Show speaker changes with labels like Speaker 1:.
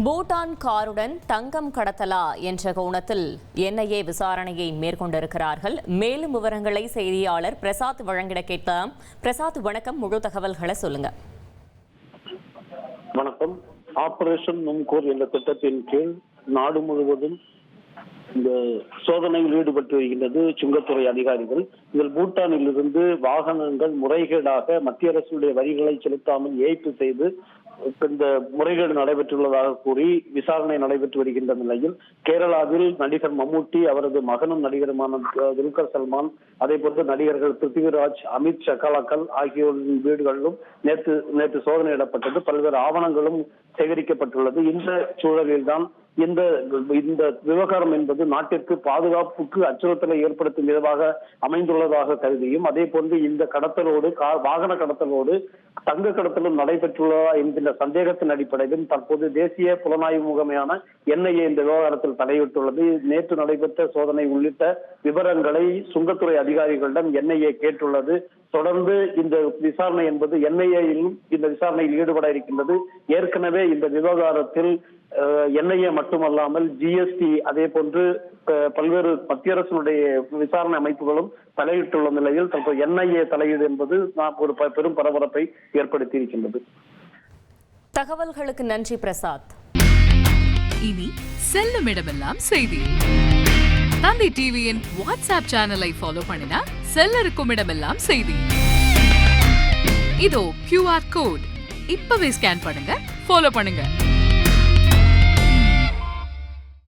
Speaker 1: பூட்டான் காருடன் தங்கம் கடத்தலா என்ற கோணத்தில் என்ஐஏ விசாரணையை மேற்கொண்டிருக்கிறார்கள். மேலும் விவரங்களை செய்தியாளர் பிரசாத் வழங்கிட கேட்கலாம். பிரசாத், வணக்கம். முழு தகவல்களை சொல்லுங்க.
Speaker 2: வணக்கம். ஆபரேஷன் நும்கோர் என்ற திட்டத்தின் கீழ் நாடு முழுவதும் இந்த சோதனையில் ஈடுபட்டு வருகின்றது சுங்கத்துறை அதிகாரிகள். இதில் பூட்டானில் இருந்து வாகனங்கள் முறைகேடாக மத்திய அரசுடைய வரிகளை செலுத்தாமல் ஏய்ப்பு செய்து இந்த முறைகேடு நடைபெற்றுள்ளதாக கூறி விசாரணை நடைபெற்று வருகின்ற நிலையில் கேரளாவில் நடிகர் மம்முட்டி, அவரது மகனும் நடிகருமான துல்கர் சல்மான், அதே போன்று நடிகர்கள் பிருத்திவிராஜ், அமித் சகாலக்கல் ஆகியோரின் வீடுகளிலும் நேற்று சோதனையிடப்பட்டது. பல்வேறு ஆவணங்களும் சேகரிக்கப்பட்டுள்ளது. இந்த சூழலில்தான் இந்த விவகாரம் என்பது நாட்டிற்கு பாதுகாப்புக்கு அச்சுறுத்தலை ஏற்படுத்தும் விதமாக அமைந்துள்ளதாக கருதியும், அதே போன்று இந்த கடத்தலோடு வாகன கடத்தலோடு தங்க கடத்தலும் நடைபெற்றுள்ளதா என்கின்ற சந்தேகத்தின் அடிப்படையிலும் தற்போது தேசிய புலனாய்வு முகமையான என்ஐஏ இந்த விவகாரத்தில் தலையிட்டுள்ளது. நேற்று நடைபெற்ற சோதனை உள்ளிட்ட விவரங்களை சுங்கத்துறை அதிகாரிகளிடம் என்ஐஏ கேட்டுள்ளது. தொடர்ந்து இந்த விசாரணை என்பது என்ஐஏயிலும் இந்த விசாரணையில் ஈடுபட இருக்கின்றது. ஏற்கனவே இந்த விவகாரத்தில் என்ஐஏ மட்டுமல்லாமல் ஜிஎஸ்டி, அதே போன்று பல்வேறு மத்திய அரசினுடைய விசாரணை அமைப்புகளும் தலையிட்டுள்ள நிலையில் தற்போது என்ஐஏ தலையீடு என்பது ஒரு பெரும் பரபரப்பை ஏற்படுத்தி இருக்கின்றது.
Speaker 1: தகவல்களுக்கு நன்றி பிரசாத்.
Speaker 3: இனி செல்லும் இடமெல்லாம் செய்தி. தந்தை டிவியின் வாட்ஸ்அப் சேனலை ஃபாலோ பண்ணினா செல்ல இருக்கும் இடமெல்லாம் செய்தி. இதோ QR கோட், இப்பவே ஸ்கேன் பண்ணுங்க, ஃபாலோ பண்ணுங்க.